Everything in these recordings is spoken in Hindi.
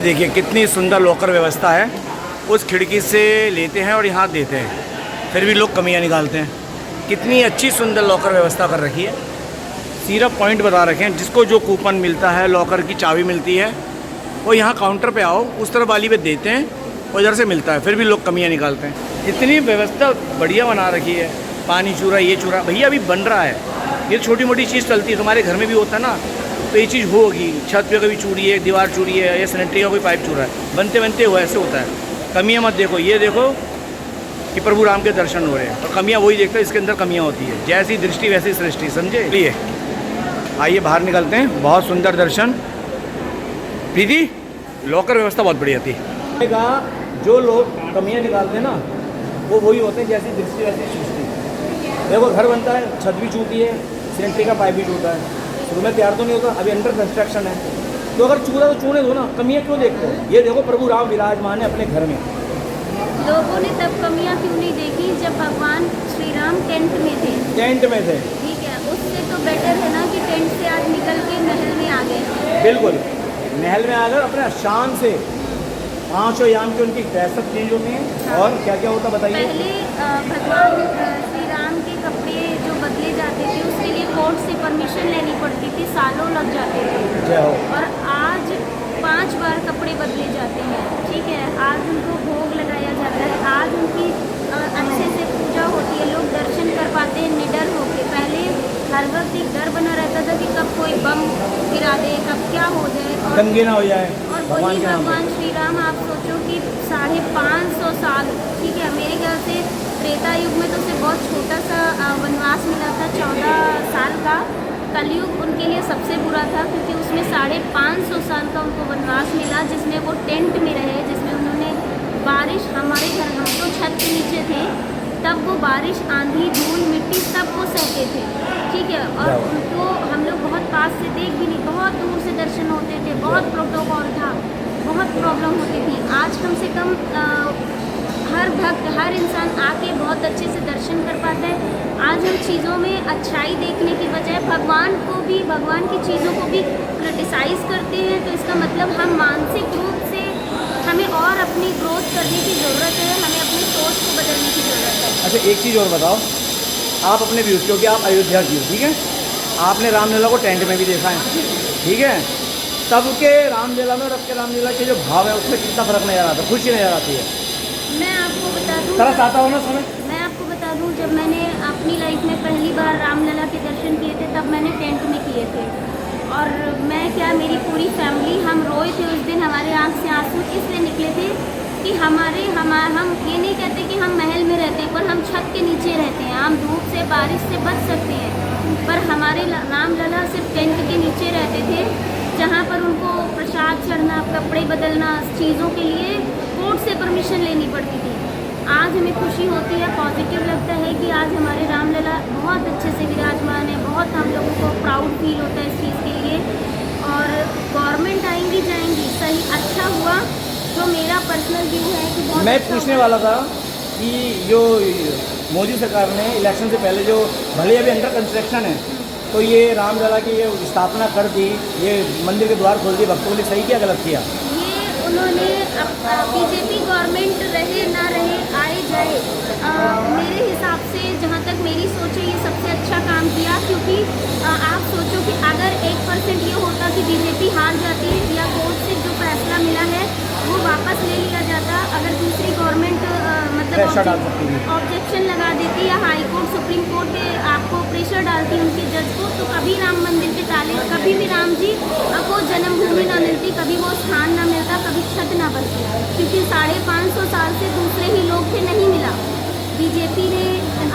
देखिए कितनी सुंदर लॉकर व्यवस्था है। उस खिड़की से लेते हैं और यहाँ देते हैं, फिर भी लोग कमियाँ निकालते हैं। कितनी अच्छी सुंदर लॉकर व्यवस्था कर रखी है। सिर्फ पॉइंट बता रखे हैं, जिसको जो कूपन मिलता है, लॉकर की चाबी मिलती है, वो यहाँ काउंटर पे आओ, उस तरफ वाली पे देते हैं और इधर से मिलता है, फिर भी लोग कमियाँ निकालते हैं। इतनी व्यवस्था बढ़िया बना रखी है। पानी चूरा, ये चूरा, भैया अभी बन रहा है। ये छोटी मोटी चीज़ चलती है, तुम्हारे घर में भी होता है ना, तो ये चीज़ होगी। छत पे कभी चूरी है, दीवार चूरी है, या सैनिटरी का कोई पाइप चूरा है, बनते बनते हुआ ऐसे होता है। कमियाँ मत देखो, ये देखो कि प्रभु राम के दर्शन हो रहे हैं, और कमियाँ वही देखता है, इसके अंदर कमियाँ होती है। जैसी दृष्टि वैसी सृष्टि, समझे। लिए आइए बाहर निकलते हैं। बहुत सुंदर दर्शन। प्रीति, लॉकर व्यवस्था बहुत बढ़िया थी। जो लोग कमियाँ निकालते हैं ना, वो वही होते हैं जैसी दृष्टि वैसी सृष्टि। देखो घर बनता है, छत भी चूती है, सैनिटरी का पाइप भी टूटा है, शुरू में तैयार तो नहीं होता, अभी अंडर कंस्ट्रक्शन है। तो अगर चूरा तो चूने दो ना, कमियाँ क्यों देखते हो। ये देखो प्रभु राम विराजमान है अपने घर में। लोगों ने तब कमियां क्यों नहीं देखी जब भगवान श्री राम टेंट में थे। टेंट में थे, ठीक है, उससे तो बेटर है ना कि टेंट से आज निकल के महल में आ गए। बिल्कुल, महल में आकर अपने शान से 5 याम के उनकी ड्रेसअप चेंज होते हैं। और क्या क्या होता बताइए। पहले भगवान श्री राम के कपड़े जो बदले जाते थे, उसके लिए कोर्ट से परमिशन लेनी पड़ती थी, सालों लग जाते थे। और आज 5 बार कपड़े बदले जाते हैं। ठीक है, आज उनको भोग लगाया जाता है, आज उनकी अच्छे से पूजा होती है, लोग दर्शन कर पाते हैं निडर होके। पहले हर वक्त एक डर बना रहता था कि कब कोई बम गिरा दे, कब क्या हो जाए, और दंगे ना हो जाए। और वही भगवान श्री राम, आप सोचो कि 550 साल, ठीक है, मेरे ख्याल से त्रेता युग में तो उसे बहुत छोटा सा वनवास मिला था, 14 साल का। कलयुग उनके लिए सबसे बुरा था, क्योंकि उसमें 550 साल का उनको वनवास मिला, जिसमें वो टेंट में रहे, जिसमें उन्होंने बारिश, हमारे घर, हम तो छत के नीचे थे, तब वो बारिश, आंधी, धूल, मिट्टी सब वो सहते थे। ठीक है, और उनको हम लोग बहुत पास से देख भी नहीं, बहुत दूर से दर्शन होते थे, बहुत प्रोटोकॉल था, बहुत प्रॉब्लम होती थी। आज कम से कम हर भक्त, हर इंसान आके बहुत अच्छे से दर्शन कर पाता है। आज हम चीज़ों में अच्छाई देखने की बजाय भगवान को भी, भगवान की चीज़ों को भी क्रिटिसाइज़ करते हैं, तो इसका मतलब हम मानसिक रूप से, हमें और अपनी ग्रोथ करने की ज़रूरत है, हमें अपनी सोच को बदलने की ज़रूरत है। अच्छा एक चीज़ और बताओ, आप अपने व्यूज़, क्योंकि आप अयोध्या की हो, ठीक है, आपने रामलीला को टेंट में भी देखा है, ठीक है, तब के रामलीला में और अब के रामलीला के जो भाव है उसमें कितना फ़र्क नजर आता है, खुशी नजर आती है। मैं आपको बता दूँ, तरस आता हो ना समय। मैं आपको बता दूँ, जब मैंने अपनी लाइफ में पहली बार रामलला के दर्शन किए थे, तब मैंने टेंट में किए थे। और मैं क्या, मेरी पूरी फैमिली, हम रोए थे उस दिन, हमारे आँख से आंसू इसलिए निकले थे कि हम ये नहीं कहते कि हम महल में रहते हैं, पर हम छत के नीचे रहते हैं, हम धूप से, बारिश से बच सकते हैं। पर हमारे रामलला सिर्फ टेंट के नीचे रहते थे, जहाँ पर उनको प्रसाद चढ़ना, कपड़े बदलना, चीज़ों के लिए कोर्ट से परमिशन लेनी पड़ती थी। आज हमें खुशी होती है, पॉजिटिव लगता है कि आज हमारे रामलला बहुत अच्छे से विराजमान है, बहुत हम लोगों को प्राउड फील होता है इस चीज़ के लिए। और गवर्नमेंट आएंगी जाएंगी, सही अच्छा हुआ, जो मेरा पर्सनल व्यू है कि बहुत मैं अच्छा पूछने हुआ। वाला था कि जो मोदी सरकार ने इलेक्शन से पहले जो, भले अभी अंडर कंस्ट्रक्शन है, तो ये रामलला की ये स्थापना कर दी, ये मंदिर के द्वार खोल दिए भक्तों के लिए, सही किया गलत किया। ये उन्होंने बीजेपी गवर्नमेंट रहे ना रहे, आए जाए, मेरे हिसाब से, जहाँ तक मेरी सोच है, ये सबसे अच्छा काम किया। क्योंकि आप सोचो कि अगर 1% ये होता कि बीजेपी हार जाती है या कोर्ट से जो फैसला मिला है वो वापस ले लिया जाता, अगर दूसरी गवर्नमेंट मतलब ऑब्जेक्शन लगा देती, या हाई कोर्ट, सुप्रीम कोर्ट आपको प्रेशर डालती उनके जज को, तो कभी राम मंदिर के ताले, कभी भी राम जी को जन्मभूमि ना मिलती, कभी वो स्थान ना मिलता, कभी छत ना बचती, क्योंकि 550 साल से दूसरे ही लोग थे, नहीं मिला। बीजेपी ने,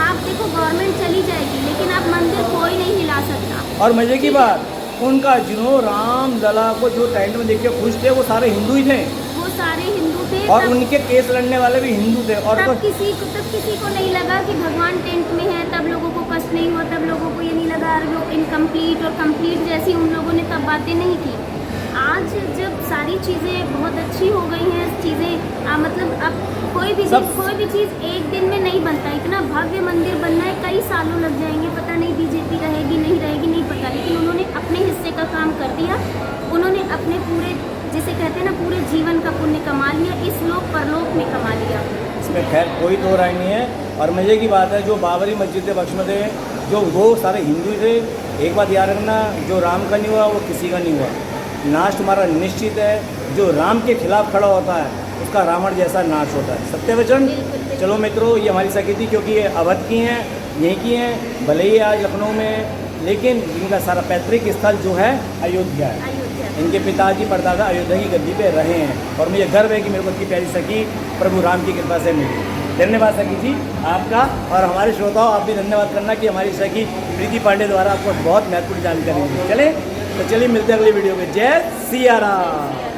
आप देखो गवर्नमेंट चली जाएगी, लेकिन अब मंदिर कोई नहीं हिला सकता। और मजे की बात, उनका जिन्हों रामलला को जो टेंट में देख के खुश थे, वो सारे हिंदू ही थे, वो सारे हिंदू थे, और उनके केस लड़ने वाले भी हिंदू थे। और तब किसी को नहीं लगा कि भगवान टेंट में है, तब लोगों को कष्ट नहीं हुआ, तब लोगों को ये नहीं लगा जो इनकम्प्लीट और कंप्लीट जैसी उन लोगों ने तब बातें नहीं की। आज जब सारी चीज़ें बहुत अच्छी हो गई हैं, चीज़ें मतलब अब कोई भी चीज़ एक दिन में नहीं बनता, इतना भव्य मंदिर बनना है, कई सालों लग जाएंगे, पता नहीं बीजेपी रहेगी नहीं रहेगी, नहीं पता, लेकिन उन्होंने अपने हिस्से का काम कर दिया, उन्होंने अपने पूरे जिसे कहते हैं ना पूरे जीवन का पुण्य कमा लिया, इस लोक परलोक में कमा लिया। इसमें खैर कोई दो राय नहीं है। और मज़े की बात है, जो बाबरी मस्जिद बख्श में थे, जो वो सारे हिंदू थे। एक बात याद रखना, जो राम का नहीं हुआ वो किसी का नहीं हुआ। नाश तुम्हारा निश्चित है। जो राम के खिलाफ खड़ा होता है उसका रावण जैसा नाश होता है। सत्य वचन। चलो मित्रों, ये हमारी सखी थी, क्योंकि ये अवध की हैं, यहीं की हैं, भले ही आज लखनऊ में, लेकिन इनका सारा पैतृक स्थल जो है अयोध्या है। इनके पिताजी परदादा अयोध्या की गद्दी पे रहे हैं और मुझे गर्व है कि मेरे को इतनी प्यारी सखी प्रभु राम की कृपा से मिली। धन्यवाद सखी जी आपका, और हमारे श्रोताओं आप भी धन्यवाद करना कि हमारी सखी प्रीति पांडे द्वारा आपको बहुत महत्वपूर्ण जानकारी दी। चले तो चलिए मिलते हैं अगली वीडियो में। जय सिया राम।